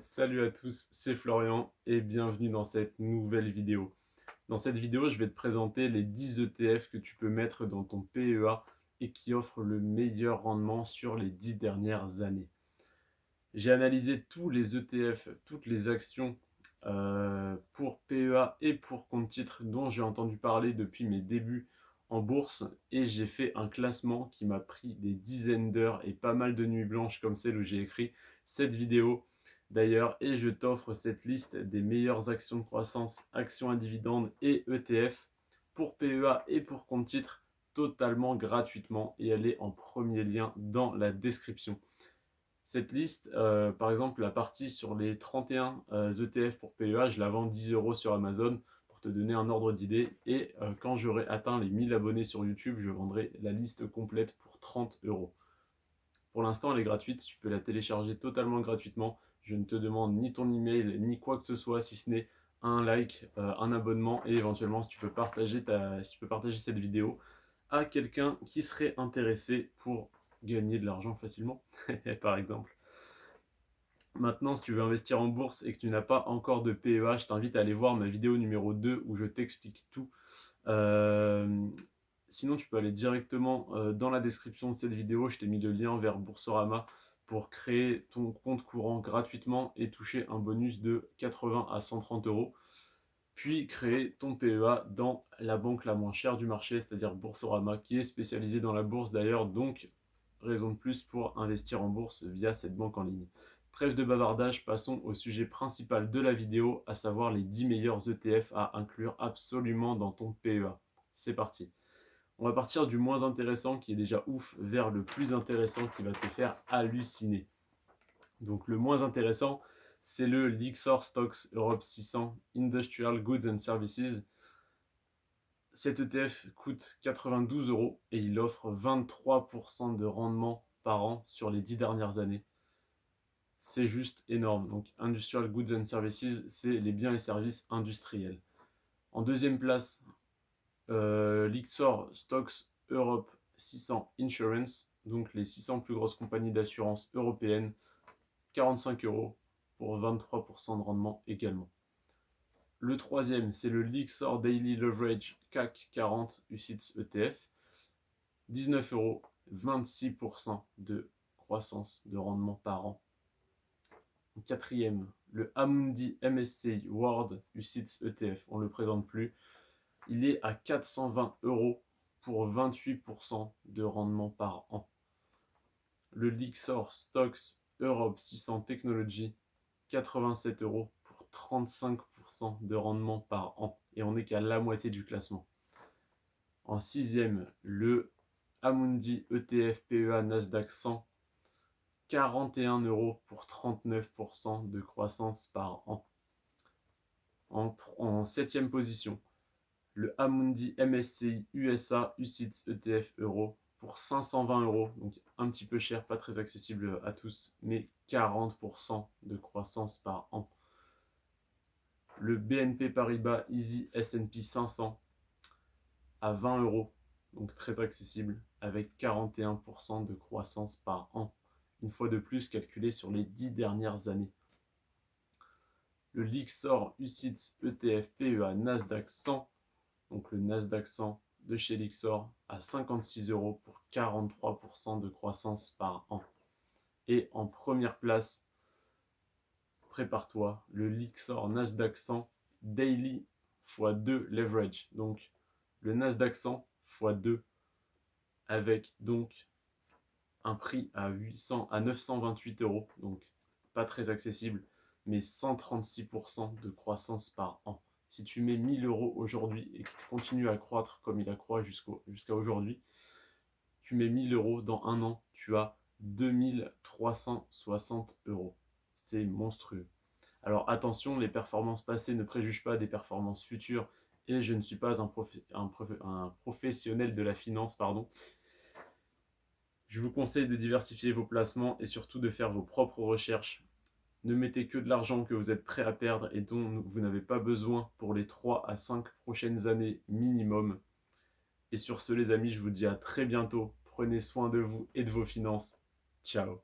Salut à tous, c'est Florian et bienvenue dans cette nouvelle vidéo. Dans cette vidéo, je vais te présenter les 10 ETF que tu peux mettre dans ton PEA et qui offrent le meilleur rendement sur les 10 dernières années. J'ai analysé tous les ETF, toutes les actions pour PEA et pour compte titre dont j'ai entendu parler depuis mes débuts en bourse et j'ai fait un classement qui m'a pris des dizaines d'heures et pas mal de nuits blanches comme celle où j'ai écrit cette vidéo d'ailleurs, et je t'offre cette liste des meilleures actions de croissance, actions à dividendes et ETF pour PEA et pour compte titre totalement gratuitement, et elle est en premier lien dans la description. Cette liste, par exemple, la partie sur les 31 ETF pour PEA, je la vends 10 € sur Amazon pour te donner un ordre d'idée. Et quand j'aurai atteint les 1000 abonnés sur YouTube, je vendrai la liste complète pour 30 €. Pour l'instant, elle est gratuite, tu peux la télécharger totalement gratuitement. Je ne te demande ni ton email, ni quoi que ce soit, si ce n'est un like, un abonnement, et éventuellement si tu peux partager cette vidéo à quelqu'un qui serait intéressé pour gagner de l'argent facilement, par exemple. Maintenant, si tu veux investir en bourse et que tu n'as pas encore de PEA, je t'invite à aller voir ma vidéo numéro 2 où je t'explique tout. Sinon, tu peux aller directement dans la description de cette vidéo. Je t'ai mis le lien vers Boursorama pour créer ton compte courant gratuitement et toucher un bonus de 80 à 130 €. Puis créer ton PEA dans la banque la moins chère du marché, c'est-à-dire Boursorama, qui est spécialisée dans la bourse d'ailleurs, donc raison de plus pour investir en bourse via cette banque en ligne. Trêve de bavardage, passons au sujet principal de la vidéo, à savoir les 10 meilleurs ETF à inclure absolument dans ton PEA. C'est parti. On va partir du moins intéressant, qui est déjà ouf, vers le plus intéressant qui va te faire halluciner. Donc le moins intéressant, c'est le Lyxor Stocks Europe 600 Industrial Goods and Services. Cet ETF coûte 92 € et il offre 23% de rendement par an sur les 10 dernières années. C'est juste énorme. Donc Industrial Goods and Services, c'est les biens et services industriels. En deuxième place, Lyxor Stocks Europe 600 Insurance, donc les 600 plus grosses compagnies d'assurance européennes, 45 € pour 23% de rendement également. Le troisième, c'est le Lyxor Daily Leverage CAC 40 UCITS ETF, 19 €, 26% de croissance de rendement par an. Quatrième, le Amundi MSCI World UCITS ETF, on ne le présente plus. Il est à 420 € pour 28% de rendement par an. Le Lyxor Stocks Europe 600 Technology, 87 € pour 35% de rendement par an. Et on n'est qu'à la moitié du classement. En sixième, le Amundi ETF PEA Nasdaq 100, 41 € pour 39% de croissance par an. En septième position, le Amundi MSCI USA UCITS ETF Euro pour 520 €, donc un petit peu cher, pas très accessible à tous, mais 40% de croissance par an. Le BNP Paribas Easy S&P 500 à 20 €, donc très accessible, avec 41% de croissance par an. Une fois de plus, calculé sur les 10 dernières années. Le Lyxor UCITS ETF PEA Nasdaq 100, donc le Nasdaq 100 de chez Lyxor, à 56 € pour 43% de croissance par an. Et en première place, prépare-toi, le Lyxor Nasdaq 100 Daily x2 Leverage. Donc le Nasdaq 100 x2 avec donc un prix à 928 €, donc pas très accessible, mais 136% de croissance par an. Si tu mets 1000 € aujourd'hui et qu'il continue à croître comme il a croît jusqu'à aujourd'hui, tu mets 1000 € dans un an, tu as 2360 €. C'est monstrueux. Alors attention, les performances passées ne préjugent pas des performances futures, et je ne suis pas un professionnel de la finance, pardon. Je vous conseille de diversifier vos placements et surtout de faire vos propres recherches. Ne mettez que de l'argent que vous êtes prêt à perdre et dont vous n'avez pas besoin pour les 3 à 5 prochaines années minimum. Et sur ce, les amis, je vous dis à très bientôt. Prenez soin de vous et de vos finances. Ciao.